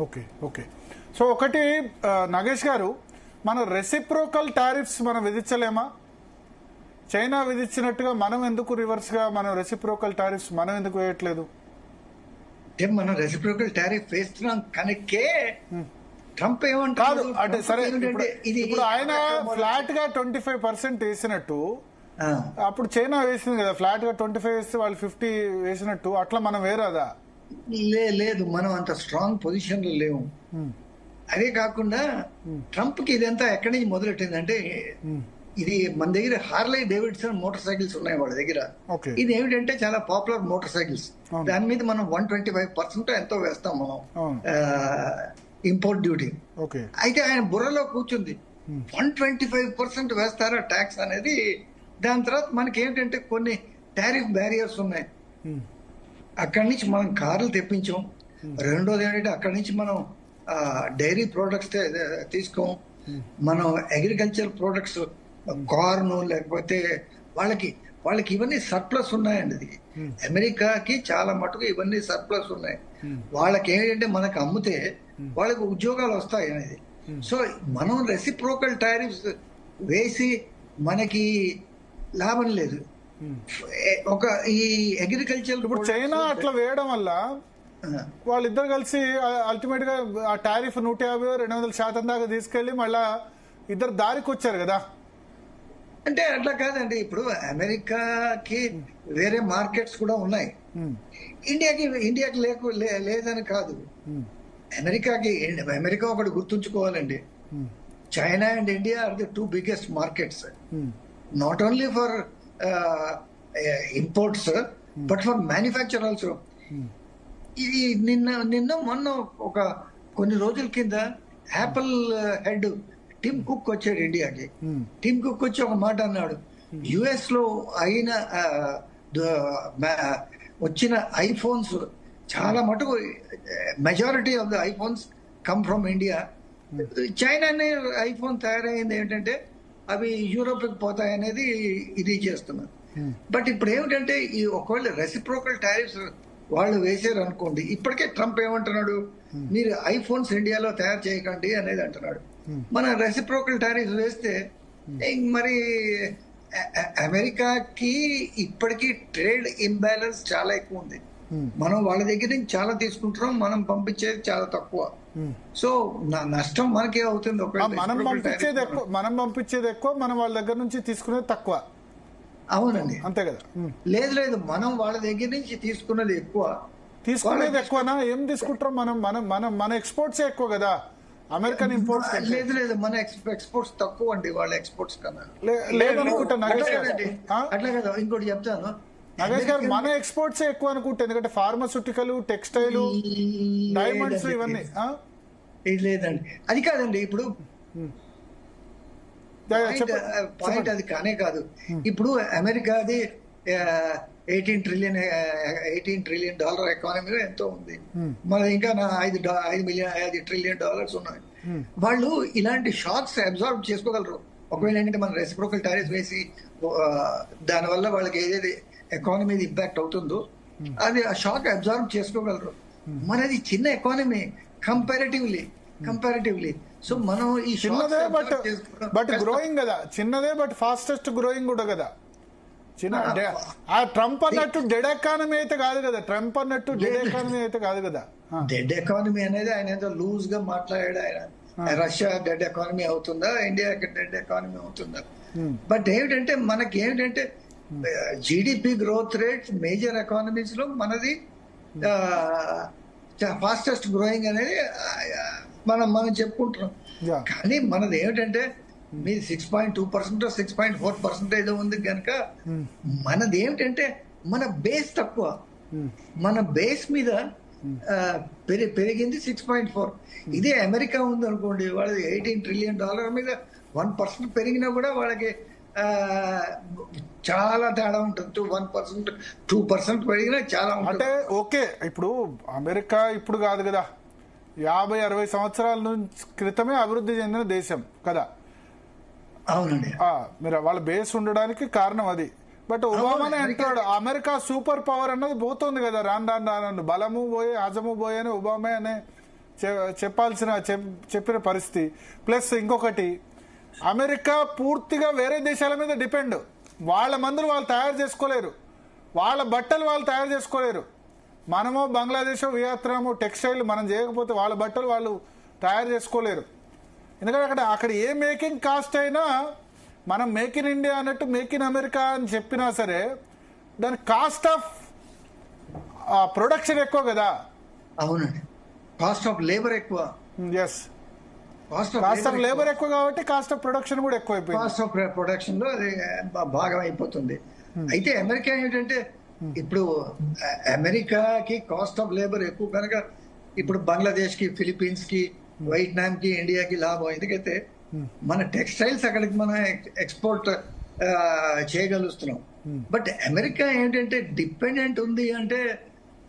Okay okay. So ఒకటి నాగేష్ గారు, మన రెసిప్రోకల్ టారిఫ్స్ మనం విధించలేమా? చైనా విధించినట్టుగా మనం ఎందుకు రివర్స్ గా మనం రెసిప్రోకల్ టారిఫ్స్ మనం ఎందుకు వేయట్లేదు? మనం రెసిప్రోకల్ టారిఫ్ వేస్తున్నాం కనుకే ట్రంప్ కాదు అంటే సరే, ఇది ఇప్పుడు ఆయన ఫ్లాట్ గా 25% వేసినట్టు, అప్పుడు చైనా వేసింది కదా ఫ్లాట్ గా 25 వేస్తే వాళ్ళు 50 వేసినట్టు, అట్లా మనం వేరాదా? లేదు, మనం అంత స్ట్రాంగ్ పొజిషన్ లో లేవు. అదే కాకుండా ట్రంప్ కి ఇదంతా ఎక్కడి నుంచి మొదలెట్టిందంటే, ఇది మన దగ్గర హార్లీ డేవిడ్సన్ మోటార్ సైకిల్స్ ఉన్నాయి వాళ్ళ దగ్గర. ఇది ఏమిటంటే చాలా పాపులర్ మోటార్ సైకిల్స్. దాని మీద మనం 125% ఎంతో వేస్తాం మనం ఇంపోర్ట్ డ్యూటీ. అయితే ఆయన బుర్రలో కూర్చుంది 125% వేస్తారా ట్యాక్స్ అనేది. దాని తర్వాత మనకి ఏమిటంటే కొన్ని టారిఫ్ బ్యారియర్స్ ఉన్నాయి. అక్కడి నుంచి మనం కార్లు తెప్పించాం. రెండోది ఏంటంటే అక్కడి నుంచి మనం డైరీ ప్రోడక్ట్స్ తీసుకోం. మనం అగ్రికల్చర్ ప్రోడక్ట్స్ కార్న్ లేకపోతే వాళ్ళకి ఇవన్నీ సర్ప్లస్ ఉన్నాయండి. ఇది అమెరికాకి చాలా మటుకు ఇవన్నీ సర్ప్లస్ ఉన్నాయి. వాళ్ళకి ఏంటంటే మనకు అమ్మితే వాళ్ళకి ఉద్యోగాలు వస్తాయి అనేది. సో మనం రెసిప్రోకల్ టారిఫ్స్ వేసి మనకి లాభం లేదు. ఒక ఈ అగ్రికల్చర్ ఇప్పుడు చైనా అట్లా వేయడం వల్ల వాళ్ళిద్దరు కలిసి అల్టిమేట్ గా ఆ టారిఫ్ 150-200% దాకా తీసుకెళ్లి మళ్ళా ఇద్దరు దారికి వచ్చారు కదా. అంటే అట్లా కాదండి. ఇప్పుడు అమెరికాకి వేరే మార్కెట్స్ కూడా ఉన్నాయి. ఇండియాకి లేదని కాదు. అమెరికా ఒకటి గుర్తుంచుకోవాలండి. China and India are the 2 biggest markets, not only for imports but for manufacture also. ఇది నిన్న మొన్న ఒక కొన్ని రోజుల కింద యాపిల్ హెడ్ టిమ్ కుక్ వచ్చాడు ఇండియాకి. టిమ్ కుక్ వచ్చి ఒక మాట అన్నాడు, యుఎస్ లో వచ్చిన ఐఫోన్స్ చాలా మటుకు majority of the iPhones come from India. చైనానే ఐఫోన్ తయారైంది ఏంటంటే అవి యూరోప్ కి పోతాయనేది ఇది చేస్తున్నారు. బట్ ఇప్పుడు ఏమిటంటే ఈ ఒకవేళ రెసిప్రోకల్ టారిఫ్స్ వాళ్ళు వేసారు అనుకోండి, ఇప్పటికే ట్రంప్ ఏమంటున్నాడు, మీరు ఐఫోన్స్ ఇండియాలో తయారు చేయకండి అనేది అంటున్నాడు. మన రెసిప్రోకల్ టారిఫ్ వేస్తే మరి అమెరికాకి ఇప్పటికీ ట్రేడ్ ఇంబ్యాలెన్స్ చాలా ఎక్కువ ఉంది. మనం వాళ్ళ దగ్గర నుంచి చాలా తీసుకుంటున్నాం, మనం పంపించేది చాలా తక్కువ. సో నష్టం మనకే అవుతుంది. మనం పంపించేది ఎక్కువ, మనం వాళ్ళ దగ్గర నుంచి తీసుకునేది తక్కువ. అవునండి, అంతే కదా. లేదు మనం వాళ్ళ దగ్గర నుంచి తీసుకున్నది ఎక్కువ. తీసుకునేది ఎక్కువనా? ఏం తీసుకుంటాం మనం? మన ఎక్స్పోర్ట్స్ ఎక్కువ కదా, అమెరికన్ ఇంపోర్ట్స్. లేదు మన ఎక్స్పోర్ట్స్ తక్కువ అండి వాళ్ళ ఎక్స్పోర్ట్స్ కన్నా. లేదనుకుంటా నగేష్ గారు. అట్లా కదా. ఇంకోటి చెప్తాను నగేష్ గారు, మన ఎక్స్పోర్ట్స్ ఎక్కువ అనుకుంటా, ఎందుకంటే ఫార్మాస్యూటికల్, టెక్స్టైల్, డైమండ్స్ ఇవన్నీ. లేదండి, అది కాదండి. ఇప్పుడు పాయింట్ అది కానే కాదు. ఇప్పుడు అమెరికాది $18 ట్రిలియన్ ఎకానమీలో ఎంతో ఉంది. మన ఇంకా $5 ట్రిలియన్ ఉన్నాయి. వాళ్ళు ఇలాంటి షాక్స్ అబ్జార్బ్ చేసుకోగలరు. ఒకవేళ ఏంటంటే మన రెసిప్రోకల్ టారిఫ్ వేసి దానివల్ల వాళ్ళకి ఏదైతే ఎకానమీ ఇంపాక్ట్ అవుతుందో అది ఆ షాక్ అబ్జార్బ్ చేసుకోగలరు. మనది చిన్న ఎకానమీ కంపారిటివ్లీ. సో మనం ఈ చిన్నదే బట్ గ్రోయింగ్ కదా, చిన్నదే బట్ ఫాస్టెస్ట్ గ్రోయింగ్ కూడా కదా. ట్రంప్ అన్నట్టు డెడ్ ఎకానమీ అయితే కాదు కదా. డెడ్ ఎకానమీ అనేది ఆయన ఏదో లూజ్ గా మాట్లాడాడు. ఆయన రష్యా డెడ్ ఎకానమీ అవుతుందా, ఇండియా డెడ్ ఎకానమీ అవుతుందా? బట్ ఏమిటంటే మనకి ఏమిటంటే GDP growth rate major economies లో మనది ఫాస్టెస్ట్ గ్రోయింగ్ అనేది మనం చెప్పుకుంటున్నాం. కానీ మనది ఏమిటంటే మీ 6.2% 6.4% ఏదో ఉంది కనుక మనది ఏమిటంటే మన బేస్ తక్కువ. మన బేస్ మీద పెరిగింది 6.4. ఇదే అమెరికా ఉంది అనుకోండి, వాళ్ళది $18 ట్రిలియన్ మీద 1% పెరిగినా కూడా వాళ్ళకి చాలా తేడా ఉంటుంది. 1% 2% పెరిగినా చాలా ఉంటుంది. అంటే ఓకే, ఇప్పుడు అమెరికా ఇప్పుడు కాదు కదా, 50-60 సంవత్సరాల నుంచి క్రితమే అభివృద్ధి చెందిన దేశం కదా. అవునండి, మీరు వాళ్ళ బేస్ ఉండడానికి కారణం అది. బట్ ఒబామానే అంటాడు అమెరికా సూపర్ పవర్ అన్నది పోతుంది కదా, రాను బలము పోయి హజము పోయి అని ఒబామే అనే చెప్పిన పరిస్థితి. ప్లస్ ఇంకొకటి, అమెరికా పూర్తిగా వేరే దేశాల మీద డిపెండ్. వాళ్ళ మందులు వాళ్ళు తయారు చేసుకోలేరు, వాళ్ళ బట్టలు వాళ్ళు తయారు చేసుకోలేరు. మనమో బంగ్లాదేశ్, వియత్నాము టెక్స్టైల్ మనం చేయకపోతే వాళ్ళ బట్టలు వాళ్ళు తయారు చేసుకోలేరు. ఎందుకంటే అక్కడ ఏ మేకింగ్ కాస్ట్ అయినా మనం మేక్ ఇన్ ఇండియా అన్నట్టు మేక్ ఇన్ అమెరికా అని చెప్పినా సరే దాని కాస్ట్ ఆఫ్ ప్రొడక్షన్ ఎక్కువ కదా. అవునండి, కాస్ట్ ఆఫ్ లేబర్ ఎక్కువ. ఎస్, కాస్ట్ ఆఫ్ లేబర్ ఎక్కువ కాబట్టి కాస్ట్ ఆఫ్ ప్రొడక్షన్ కూడా ఎక్కువ అయిపోయింది. కాస్ట్ ఆఫ్ ప్రొడక్షన్ లో అది భాగం అయిపోతుంది. అయితే అమెరికా ఏంటంటే ఇప్పుడు అమెరికాకి కాస్ట్ ఆఫ్ లేబర్ ఎక్కువ కనుక ఇప్పుడు బంగ్లాదేశ్ కి, ఫిలిప్పీన్స్ కి, వియత్నాం కి, ఇండియాకి లాభం. ఎందుకైతే మన టెక్స్టైల్స్ అక్కడికి మనం ఎక్స్పోర్ట్ చేయగలుగుతున్నాం. బట్ అమెరికా ఏంటంటే డిపెండెంట్ ఉంది అంటే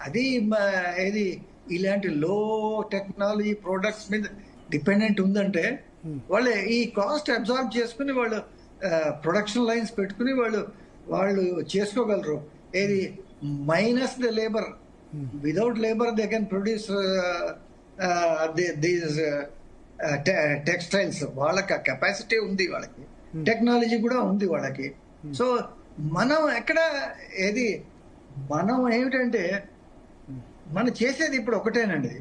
అది ఏది ఇలాంటి లో టెక్నాలజీ ప్రొడక్ట్స్ మీద డిపెండెంట్ ఉందంటే వాళ్ళు ఈ కాస్ట్ అబ్జార్బ్ చేసుకుని వాళ్ళు ప్రొడక్షన్ లైన్స్ పెట్టుకుని వాళ్ళు చేసుకోగలరు. ఏది minus the labour, without labour they can produce these textiles. వాళ్ళకి కెపాసిటీ ఉంది, వాళ్ళకి టెక్నాలజీ కూడా ఉంది వాళ్ళకి. సో మనం ఎక్కడ ఏది మనం ఏమిటంటే మనం చేసేది ఇప్పుడు ఒకటేనండి,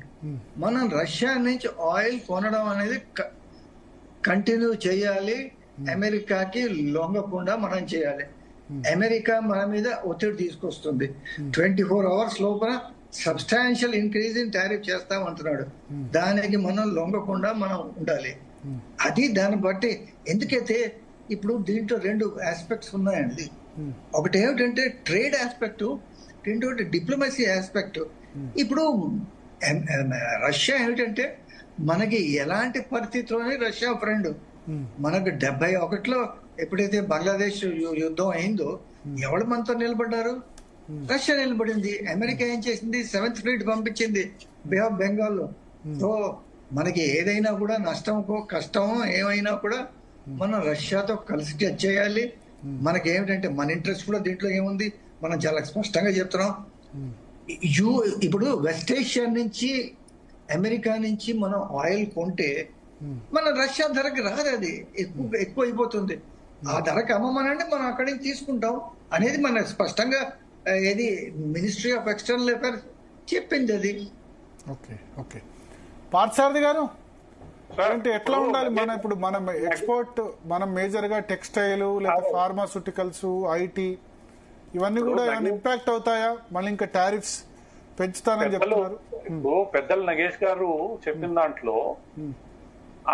మనం రష్యా నుంచి ఆయిల్ కొనడం అనేది కంటిన్యూ చేయాలి. అమెరికాకి లొంగకుండా మనం చేయాలి. అమెరికా మన మీద ఒత్తిడి తీసుకొస్తుంది. 24 hours లోపల సబ్స్టాన్షియల్ ఇంక్రీజ్ ఇన్ టారిఫ్ చేస్తామంటున్నాడు. దానికి మనం లొంగకుండా మనం ఉండాలి. అది దాన్ని బట్టి ఎందుకైతే ఇప్పుడు దీంట్లో 2 ఆస్పెక్ట్స్ ఉన్నాయండి. ఒకటి ఏమిటంటే ట్రేడ్ ఆస్పెక్ట్, రెండోటి డిప్లొమసీ ఆస్పెక్ట్. ఇప్పుడు రష్యా ఏమిటంటే మనకి ఎలాంటి పరిస్థితిలోనే రష్యా ఫ్రెండ్. మనకు 71లో ఎప్పుడైతే బంగ్లాదేశ్ యుద్ధం అయిందో ఎవరు మనతో నిలబడ్డారు? రష్యా నిలబడింది. అమెరికా ఏం చేసింది? 7th ఫ్లీట్ పంపించింది బే ఆఫ్ బెంగాల్ లో. సో మనకి ఏదైనా కూడా నష్టమో కష్టమో ఏమైనా కూడా మనం రష్యాతో కలిసి చేయాలి. మనకి ఏమిటంటే మన ఇంట్రెస్ట్ కూడా దీంట్లో ఏముంది మనం చాలా స్పష్టంగా చెప్తున్నాం. ఇప్పుడు వెస్ట్ ఏషియా నుంచి అమెరికా నుంచి మనం ఆయిల్ కొంటే మన రష్యా ధరకి రాదు, అది ఎక్కువ అయిపోతుంది. ఆ ధరకి అమ్మమనంటే మనం అక్కడి నుంచి తీసుకుంటాం అనేది మన స్పష్టంగా ఏది మినిస్ట్రీ ఆఫ్ ఎక్స్టర్నల్ అఫైర్స్ చెప్పింది అది. ఓకే ఓకే పార్థసారథి గారు, అంటే ఎట్లా ఉండాలి మన ఇప్పుడు మనం ఎక్స్పోర్ట్ మనం మేజర్ గా టెక్స్టైల్ లేదా ఫార్మాస్యూటికల్స్, ఐటీ ఇవన్నీ కూడా ఏమైనా ఇంపాక్ట్ అవుతాయా? మళ్ళీ ఇంకా టారిఫ్స్ పెంచుతానని చెప్తున్నారు. పెద్దలు నగేష్ గారు చెప్పిన దాంట్లో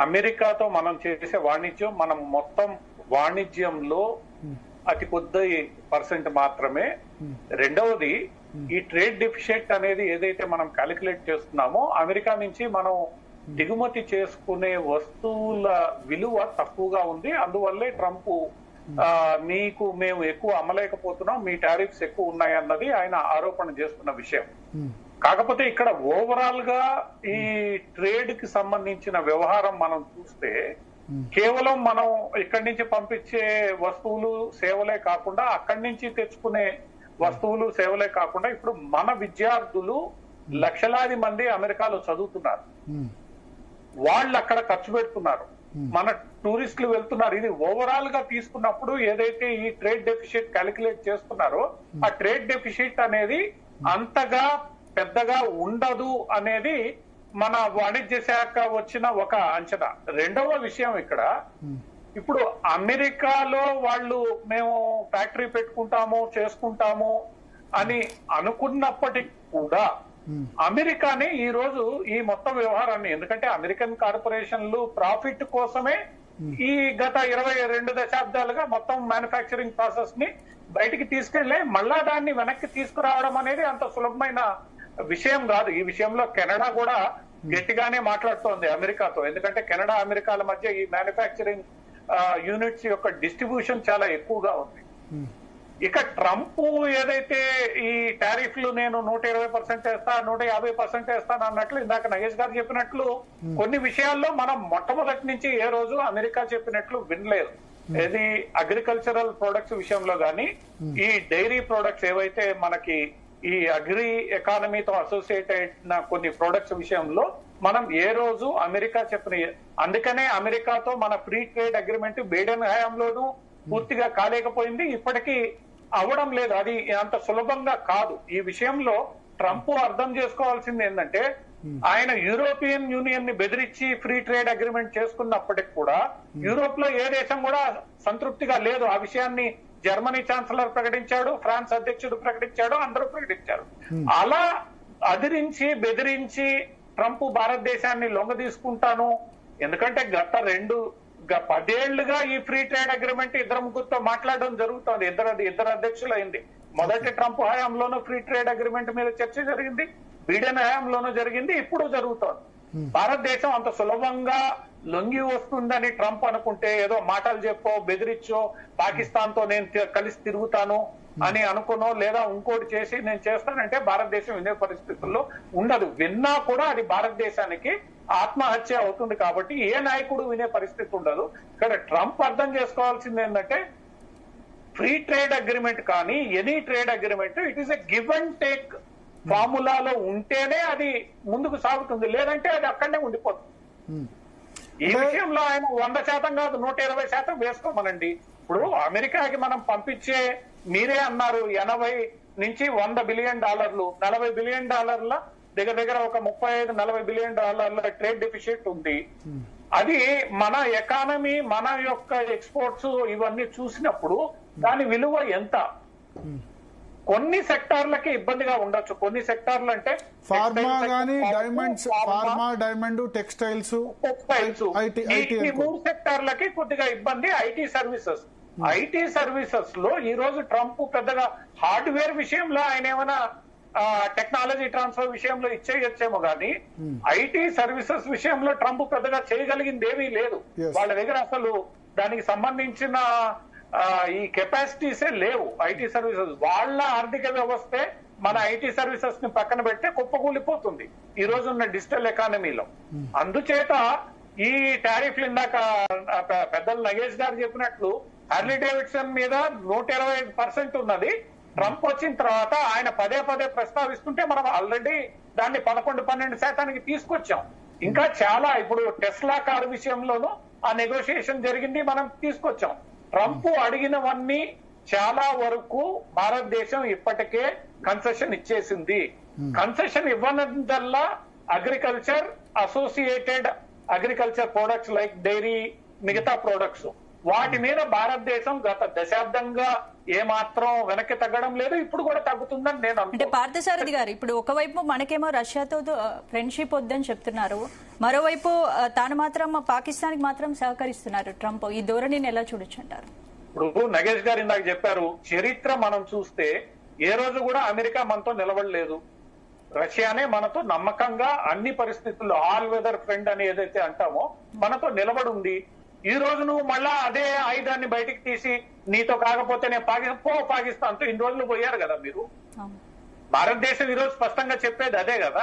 అమెరికాతో మనం చేసే వాణిజ్యం, మనం మొత్తం వాణిజ్యంలో అతి కొద్ది % మాత్రమే. రెండవది ఈ ట్రేడ్ డెఫిషిట్ అనేది ఏదైతే మనం క్యాలిక్యులేట్ చేస్తున్నామో అమెరికా నుంచి మనం దిగుమతి చేసుకునే వస్తువుల విలువ తక్కువగా ఉంది. అందువల్లే ట్రంప్ మీకు మేము ఎక్కువ అమ్మలేకపోతున్నాం, మీ టారిఫ్స్ ఎక్కువ ఉన్నాయి అన్నది ఆయన ఆరోపణ చేస్తున్న విషయం. కాకపోతే ఇక్కడ ఓవరాల్ గా ఈ ట్రేడ్ కి సంబంధించిన వ్యవహారం మనం చూస్తే కేవలం మనం ఇక్కడి నుంచి పంపించే వస్తువులు సేవలే కాకుండా అక్కడి నుంచి తెచ్చుకునే వస్తువులు సేవలే కాకుండా ఇప్పుడు మన విద్యార్థులు లక్షలాది మంది అమెరికాలో చదువుతున్నారు, వాళ్ళు అక్కడ ఖర్చు పెడుతున్నారు, మన టూరిస్టులు వెళ్తున్నారు. ఇది ఓవరాల్ గా తీసుకున్నప్పుడు ఏదైతే ఈ ట్రేడ్ డెఫిషిట్ క్యాలిక్యులేట్ చేస్తున్నారో ఆ ట్రేడ్ డెఫిషిట్ అనేది అంతగా పెద్దగా ఉండదు అనేది మన వాణిజ్య శాఖ వచ్చిన ఒక అంచనా. రెండవ విషయం ఇక్కడ ఇప్పుడు అమెరికాలో వాళ్ళు మేము ఫ్యాక్టరీ పెట్టుకుంటాము చేసుకుంటాము అని అనుకున్నప్పటికీ కూడా అమెరికానే ఈ రోజు ఈ మొత్తం వ్యవహారాన్ని, ఎందుకంటే అమెరికన్ కార్పొరేషన్లు ప్రాఫిట్ కోసమే ఈ గత 22 దశాబ్దాలుగా మొత్తం మ్యానుఫ్యాక్చరింగ్ ప్రాసెస్ ని బయటికి తీసుకెళ్లే మళ్ళా దాన్ని వెనక్కి తీసుకురావడం అనేది అంత సులభమైన విషయం కాదు. ఈ విషయంలో కెనడా కూడా గట్టిగానే మాట్లాడుతోంది అమెరికాతో, ఎందుకంటే కెనడా అమెరికాల మధ్య ఈ మ్యానుఫ్యాక్చరింగ్ యూనిట్స్ యొక్క డిస్ట్రిబ్యూషన్ చాలా ఎక్కువగా ఉంది. ఇక ట్రంప్ ఏదైతే ఈ టారిఫ్లు నేను 120% వేస్తా 150% వేస్తాను అన్నట్లు ఇందాక నగేష్ గారు చెప్పినట్లు కొన్ని విషయాల్లో మనం మొట్టమొదటి నుంచి ఏ రోజు అమెరికా చెప్పినట్లు వినలేదు. ఏది అగ్రికల్చరల్ ప్రొడక్ట్స్ విషయంలో గానీ ఈ డైరీ ప్రొడక్ట్స్ ఏవైతే మనకి ఈ అగ్రి ఎకానమీతో అసోసియేట్ అయిన కొన్ని ప్రొడక్ట్స్ విషయంలో మనం ఏ రోజు అమెరికా చెప్పిన, అందుకనే అమెరికాతో మన ఫ్రీ ట్రేడ్ అగ్రిమెంట్ బైడెన్ హయాంలోనూ పూర్తిగా కాలేకపోయింది, ఇప్పటికీ అవ్వడం లేదు. అది అంత సులభంగా కాదు. ఈ విషయంలో ట్రంప్ అర్థం చేసుకోవాల్సింది ఏంటంటే, ఆయన యూరోపియన్ యూనియన్ ని బెదిరించి ఫ్రీ ట్రేడ్ అగ్రిమెంట్ చేసుకున్నప్పటికి కూడా యూరోప్ లో ఏ దేశం కూడా సంతృప్తిగా లేదు. ఆ విషయాన్ని జర్మనీ ఛాన్సలర్ ప్రకటించాడు, ఫ్రాన్స్ అధ్యక్షుడు ప్రకటించాడు, అందరూ ప్రకటించారు. అలా అదిరించి బెదిరించి ట్రంప్ భారతదేశాన్ని లొంగ తీసుకుంటాను, ఎందుకంటే గత 10 ఏళ్లుగా ఈ ఫ్రీ ట్రేడ్ అగ్రిమెంట్ ఇద్దరు ముగ్గురితో మాట్లాడడం జరుగుతుంది. ఇద్దరు అధ్యక్షులు అయింది. మొదటి ట్రంప్ హయాంలోనూ ఫ్రీ ట్రేడ్ అగ్రిమెంట్ మీద చర్చ జరిగింది, బైడెన్ హయాంలోనూ జరిగింది, ఇప్పుడు జరుగుతోంది. భారతదేశం అంత సులభంగా లొంగి వస్తుందని ట్రంప్ అనుకుంటే, ఏదో మాటలు చెప్పో బెదిరించో పాకిస్తాన్ తో నేను కలిసి తిరుగుతాను అని అనుకునో లేదా ఇంకోటి చేసి నేను చేస్తానంటే భారతదేశం వినే పరిస్థితుల్లో ఉండదు. విన్నా కూడా అది భారతదేశానికి ఆత్మహత్య అవుతుంది. కాబట్టి ఏ నాయకుడు వినే పరిస్థితి ఉండదు. ఇక్కడ ట్రంప్ అర్థం చేసుకోవాల్సింది ఏంటంటే, ఫ్రీ ట్రేడ్ అగ్రిమెంట్ కానీ any trade agreement it is a give and take ఫార్ములాలో ఉంటేనే అది ముందుకు సాగుతుంది, లేదంటే అది అక్కడనే ఉండిపోతుంది. ఈ విషయంలో ఆయన 100% కాదు 120% వేసుకోమనండి. ఇప్పుడు అమెరికాకి మనం పంపించే, మీరే అన్నారు 80 నుంచి 100 బిలియన్ డాలర్లు, 40 బిలియన్ డాలర్ల దగ్గర ఒక 35-40 బిలియన్ డాలర్ల ట్రేడ్ డెఫిసిట్ ఉంది. అది మన ఎకానమీ, మన యొక్క ఎక్స్పోర్ట్స్ ఇవన్నీ చూసినప్పుడు దాని విలువ ఎంత? కొన్ని సెక్టార్లకి ఇబ్బందిగా ఉండొచ్చు. కొన్ని సెక్టార్లు అంటే ఫార్మా గానీ, డైమండ్స్, ఫార్మా, డైమండ్, టెక్స్టైల్స్, ఈ 3 సెక్టార్లకి కొద్దిగా ఇబ్బంది. ఐటీ సర్వీసెస్ లో ఈ రోజు ట్రంప్ పెద్దగా హార్డ్వేర్ విషయంలో ఆయన ఏమైనా టెక్నాలజీ ట్రాన్స్ఫర్ విషయంలో ఇచ్చేయచ్చేమో గానీ ఐటీ సర్వీసెస్ విషయంలో ట్రంప్ పెద్దగా చేయగలిగింది ఏమీ లేదు. వాళ్ళ దగ్గర అసలు దానికి సంబంధించిన ఈ కెపాసిటీసే లేవు. ఐటీ సర్వీసెస్ వాళ్ళ ఆర్థిక వ్యవస్థే మన ఐటీ సర్వీసెస్ ని పక్కన పెడితే కుప్పకూలిపోతుంది ఈ రోజున్న డిజిటల్ ఎకానమీలో. అందుచేత ఈ టారిఫ్లు ఇందాక పెద్దలు నగేష్ గారు చెప్పినట్లు హార్లీ డేవిడ్సన్ మీద 125% ఉన్నది. ట్రంప్ వచ్చిన తర్వాత ఆయన పదే ప్రస్తావిస్తుంటే మనం ఆల్రెడీ దాన్ని 11-12% తీసుకొచ్చాం. ఇంకా చాలా, ఇప్పుడు టెస్లా కారు విషయంలోనూ ఆ నెగోషియేషన్ జరిగింది, మనం తీసుకొచ్చాం. ట్రంప్ అడిగినవన్నీ చాలా వరకు భారతదేశం ఇప్పటికే కన్సెషన్ ఇచ్చేసింది. కన్సెషన్ ఇవ్వనందల్లా agriculture, associated agriculture products like dairy, మిగతా ప్రొడక్ట్స్, వాటి మీద భారతదేశం గత దశాబ్దంగా ఏమాత్రం వెనక్కి తగ్గడం లేదు, ఇప్పుడు కూడా తగ్గుతుందని నేను అంటే పార్థసారథి గారు, ఇప్పుడు ఒకవైపు మనకేమో రష్యాతో ఫ్రెండ్షిప్ వద్దని చెప్తున్నారు, మరోవైపు తాను మాత్రం పాకిస్తాన్ కి మాత్రం సహకరిస్తున్నారు ట్రంప్. ఈ ధోరణిని ఎలా చూడొచ్చు అంటారు? ఇప్పుడు నగేష్ గారు ఇందాక చెప్పారు, చరిత్ర మనం చూస్తే ఏ రోజు కూడా అమెరికా మనతో నిలబడలేదు. రష్యానే మనతో నమ్మకంగా అన్ని పరిస్థితుల్లో ఆల్ వెదర్ ఫ్రెండ్ అని ఏదైతే అంటామో మనతో నిలబడి ఉంది. ఈ రోజు నువ్వు మళ్ళా అదే ఆయుధాన్ని బయటికి తీసి నీతో కాకపోతే నేను పాకిస్తాన్తో ఇన్ని రోజులు పోయారు కదా మీరు. భారతదేశం ఈ రోజు స్పష్టంగా చెప్పేది అదే కదా.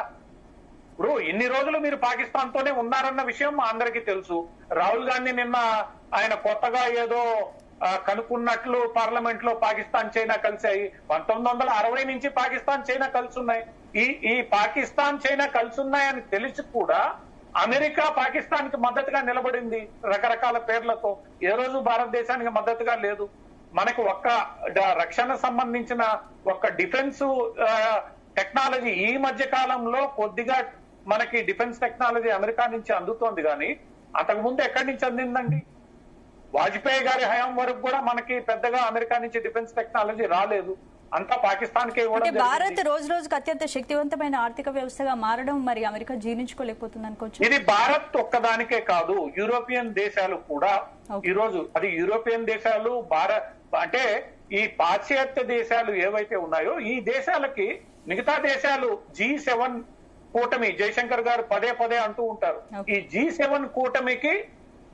ఇప్పుడు ఇన్ని రోజులు మీరు పాకిస్తాన్ తోనే ఉన్నారన్న విషయం మా అందరికీ తెలుసు. రాహుల్ గాంధీ నిన్న ఆయన కొత్తగా ఏదో కనుక్కున్నట్లు పార్లమెంట్ లో పాకిస్తాన్ చైనా కలిసాయి. 1960 నుంచి పాకిస్తాన్ చైనా కలిసి ఉన్నాయి. ఈ పాకిస్తాన్ చైనా కలిసి ఉన్నాయని తెలిసి కూడా అమెరికా పాకిస్తాన్ కి మద్దతుగా నిలబడింది రకరకాల పేర్లతో. ఏ రోజు భారతదేశానికి మద్దతుగా లేదు. మనకు ఒక్క రక్షణ సంబంధించిన ఒక్క డిఫెన్స్ టెక్నాలజీ ఈ మధ్య కాలంలో కొద్దిగా మనకి డిఫెన్స్ టెక్నాలజీ అమెరికా నుంచి అందుతోంది, కానీ అంతకు ముందు ఎక్కడి నుంచి అందిందండి? వాజ్పేయి గారి హయాం వరకు కూడా మనకి పెద్దగా అమెరికా నుంచి డిఫెన్స్ టెక్నాలజీ రాలేదు, అంతా పాకిస్తాన్ కే ఇవ్వడం. భారత్ రోజు రోజుకు అత్యంత శక్తివంతమైన ఆర్థిక వ్యవస్థగా మారడం మరి అమెరికా జీర్ణించుకోలేకపోతుంది అనుకోవచ్చు. ఇది భారత్ ఒక్కదానికే కాదు, యూరోపియన్ దేశాలు కూడా ఈ రోజు, అది యూరోపియన్ దేశాలు, భారత్ అంటే ఈ పాశ్చాత్య దేశాలు ఏవైతే ఉన్నాయో ఈ దేశాలకి మిగతా దేశాలు G7 కూటమి, జయశంకర్ గారు పదే అంటూ ఉంటారు, ఈ G7 కూటమికి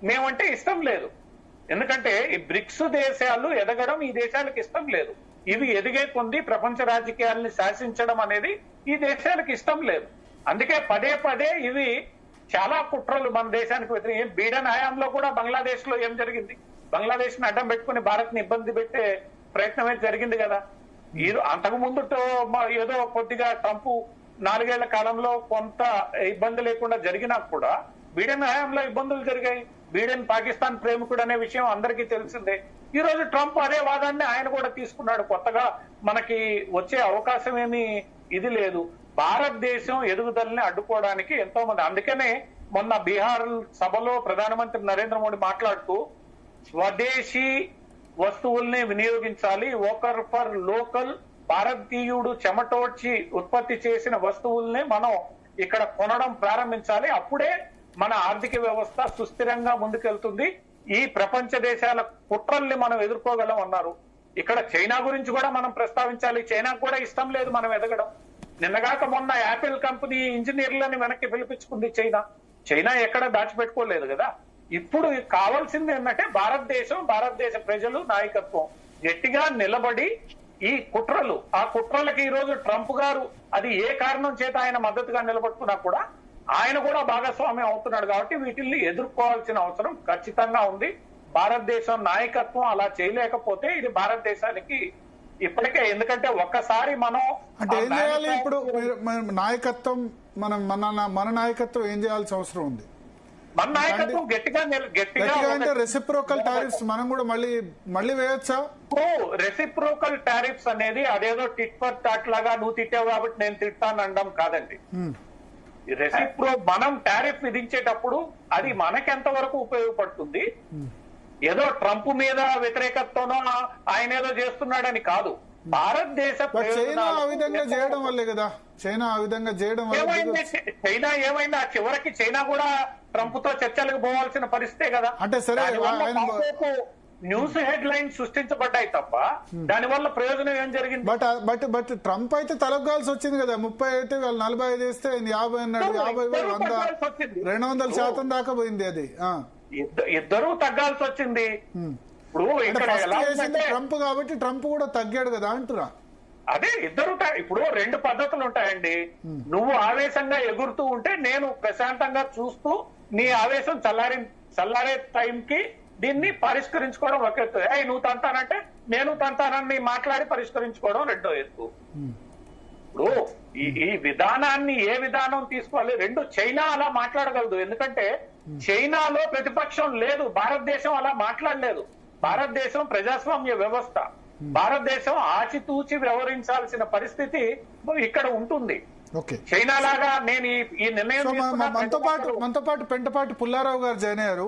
మేమంటే ఇష్టం లేదు. ఎందుకంటే ఈ బ్రిక్స్ దేశాలు ఎదగడం ఈ దేశాలకు ఇష్టం లేదు. ఇవి ఎదిగే కొంది ప్రపంచ రాజకీయాల్ని శాసించడం అనేది ఈ దేశాలకు ఇష్టం లేదు. అందుకే పదే ఇవి చాలా కుట్రలు మన దేశానికి వ్యతిరేకం. బైడెన్ హయాంలో కూడా బంగ్లాదేశ్ లో ఏం జరిగింది? బంగ్లాదేశ్ ని అడ్డం పెట్టుకుని భారత్ ని ఇబ్బంది పెట్టే ప్రయత్నమే జరిగింది కదా. అంతకు ముందుతో ఏదో కొద్దిగా ట్రంప్ 4 ఏళ్ల కాలంలో కొంత ఇబ్బంది లేకుండా జరిగినా కూడా బైడెన్ హయాంలో ఇబ్బందులు జరిగాయి. బైడెన్ పాకిస్తాన్ ప్రేమికుడు అనే విషయం అందరికీ తెలిసిందే. ఈ రోజు ట్రంప్ అదే వాదాన్ని ఆయన కూడా తీసుకున్నాడు. కొత్తగా మనకి వచ్చే అవకాశం ఏమీ ఇది లేదు. భారతదేశం ఎదుగుదలని అడ్డుకోవడానికి ఎంతో మంది, అందుకనే మొన్న బీహార్ సభలో ప్రధానమంత్రి నరేంద్ర మోడీ మాట్లాడుతూ స్వదేశీ వస్తువుల్ని వినియోగించాలి, వోకల్ ఫర్ లోకల్, భారతీయుడు చెమటోడ్చి ఉత్పత్తి చేసిన వస్తువుల్ని మనం ఇక్కడ కొనడం ప్రారంభించాలి, అప్పుడే మన ఆర్థిక వ్యవస్థ సుస్థిరంగా ముందుకెళ్తుంది, ఈ ప్రపంచ దేశాల కుట్రల్ని మనం ఎదుర్కోగలం అన్నారు. ఇక్కడ చైనా గురించి కూడా మనం ప్రస్తావించాలి. చైనాకు కూడా ఇష్టం లేదు మనం ఎదగడం. నిన్నగాక మొన్న యాపిల్ కంపెనీ ఇంజనీర్లని వెనక్కి పిలిపించుకుంది చైనా ఎక్కడ దాచిపెట్టుకోలేదు కదా. ఇప్పుడు కావాల్సింది ఏంటంటే భారతదేశ ప్రజలు నాయకత్వం గట్టిగా నిలబడి ఈ కుట్రలు, ఆ కుట్రలకి ఈ రోజు ట్రంప్ గారు అది ఏ కారణం చేత ఆయన మద్దతుగా నిలబడుతున్నా కూడా ఆయన కూడా భాగస్వామ్యం అవుతున్నాడు. కాబట్టి వీటిల్ని ఎదుర్కోవాల్సిన అవసరం ఖచ్చితంగా ఉంది. భారతదేశం నాయకత్వం అలా చేయలేకపోతే ఇది భారతదేశానికి ఇప్పటికే, ఎందుకంటే ఒక్కసారి మనం అంటే ఏం చేయాలి ఇప్పుడు నాయకత్వం, మన నాయకత్వం ఏం చేయాల్సిన అవసరం ఉంది? మన నాయకత్వం గట్టిగా అంటే రెసిప్రోకల్ టారిఫ్స్ మనం కూడా మళ్ళీ వేయొచ్చా? రెసిప్రోకల్ టారిఫ్స్ అనేది అదేదో టిట్ ఫర్ టాట్ లాగా నువ్వు తిట్టావు కాబట్టి నేను తిట్టాను అనడం కాదండి. మనం టారిఫ్ విధించేటప్పుడు అది మనకెంత వరకు ఉపయోగపడుతుంది, ఏదో ట్రంప్ మీద వ్యతిరేకతతోనో ఆయన ఏదో చేస్తున్నాడని కాదు. భారతదేశ చైనా ఆ విధంగా చేయడం వల్లే కదా, చైనా ఏమైందా చివరికి చైనా కూడా ట్రంప్ తో చర్చలకు పోవాల్సిన పరిస్థితే కదా. అంటే సరే న్యూస్ హెడ్ లైన్స్ సృష్టించబడ్డాయి తప్ప దానివల్ల ప్రయోజనం ఏం జరిగింది? బట్ ట్రంప్ అయితే తలగాల్సి వచ్చింది కదా. 30 అయితే వాళ్ళు 45 వేస్తే 50 అన్నాడు, 50 100 200% దాకా పోయింది. అది ఇద్దరూ తగ్గాల్సి వచ్చింది. ఇప్పుడు ఇక్కడ ట్రంప్ కాబట్టి ట్రంప్ కూడా తగ్గాడు కదా అంటురా. అదే ఇద్దరు ఇప్పుడు 2 పద్ధతులు ఉంటాయండి. నువ్వు ఆవేశంగా ఎగురుతూ ఉంటే నేను ప్రశాంతంగా చూస్తూ నీ ఆవేశం చల్లారే టైంకి దీన్ని పరిష్కరించుకోవడం ఒక ఎత్తు. నువ్వు తంతానంటే నేను తంతానని మాట్లాడి పరిష్కరించుకోవడం రెండో ఎత్తు. ఇప్పుడు ఈ విధానాన్ని ఏ విధానం తీసుకోవాలి? చైనా అలా మాట్లాడగలదు, ఎందుకంటే చైనాలో ప్రతిపక్షం లేదు. భారతదేశం అలా మాట్లాడలేదు. భారతదేశం ప్రజాస్వామ్య వ్యవస్థ. భారతదేశం ఆచితూచి వ్యవహరించాల్సిన పరిస్థితి ఇక్కడ ఉంటుంది. చైనా లాగా నేను ఈ నిర్ణయం మనతో పాటు పెంటపాటి పుల్లారావు గారు జాయిన్ అయ్యారు.